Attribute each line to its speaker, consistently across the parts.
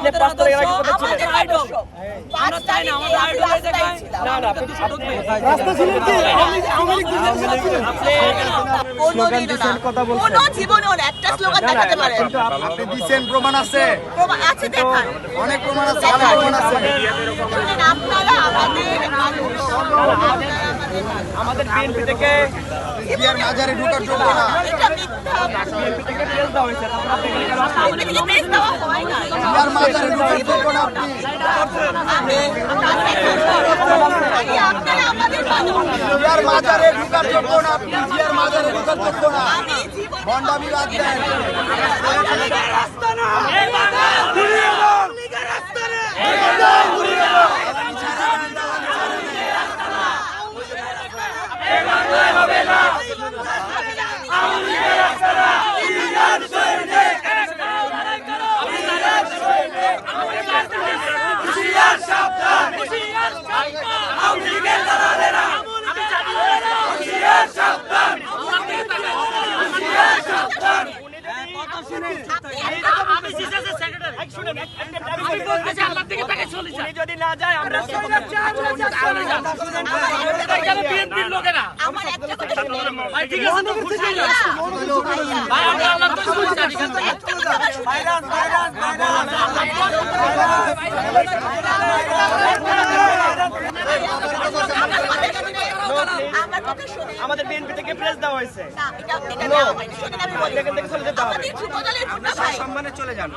Speaker 1: আপনি 5 তারিখের আগে কোথায় ছিলেন?
Speaker 2: আমরা চাই না আমাদের আইডল দেখায়
Speaker 1: না না আপনি
Speaker 3: রাস্তা ছিলেন কি আওয়ামী লীগ
Speaker 2: স্লোগান দিছেন কথা বলছেন কোন জীবনেও একটা স্লোগান দেখাতে পারেন
Speaker 3: কিন্তু আপনি দিছেন প্রমাণ আছে
Speaker 2: প্রমাণ আছে দেখান
Speaker 3: অনেক প্রমাণ আছে অনেক প্রমাণ আছে
Speaker 2: শুনেন আপনারা
Speaker 1: আমাদের বিএনপি থেকে
Speaker 3: জিয়ার মাজারে ঢোকার যোগ্য না
Speaker 2: এটা মিথ্যা
Speaker 1: বিএনপি থেকে প্রেস দেওয়া হয়েছে তারপর আপনি এখানে কেন আসলেন?
Speaker 2: আমাদের কি প্রেস দেওয়া হয় না
Speaker 3: জিয়ার মাজারে ঢোকার যোগ্য না আপনি
Speaker 2: আপনারা আমাদের মানুষ
Speaker 3: জিয়ার মাজারে ঢোকার যোগ্য না আপনি জিয়ার মাজারে ঢোকার যোগ্য না
Speaker 2: আমি জীবন
Speaker 3: ভণ্ডামি বাদ দেন
Speaker 2: রাস্তা না
Speaker 1: উনি যদি না যায় আমরা বিএনপির লোকেরা
Speaker 2: আমার একটা কথা শুনুন
Speaker 1: ভাই ঠিক আছে তো খুশি না ভাই আমরা আল্লাহ তো খুশি না ঠিক আছে
Speaker 2: আমার কথা শুনুন
Speaker 1: আমাদের বিএনপি থেকে প্রেস দেওয়া হয়েছে
Speaker 2: না এটা দেওয়া হয়নি শুনুন আমি বলি
Speaker 1: এখান থেকে চলে যেতে হবে
Speaker 2: আমাদের যুবদলের ভোটা ভাই
Speaker 1: সম্মানে চলে যান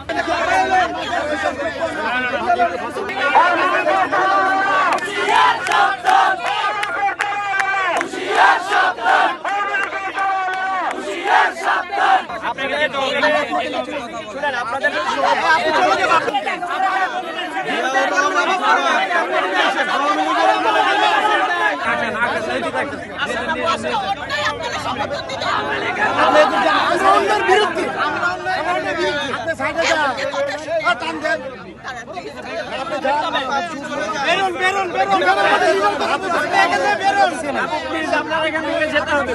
Speaker 1: আপনাকে যেতে হবে শুনেন আপনাদের আপনারা এখান থেকে যেতে হবে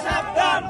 Speaker 3: সাবধান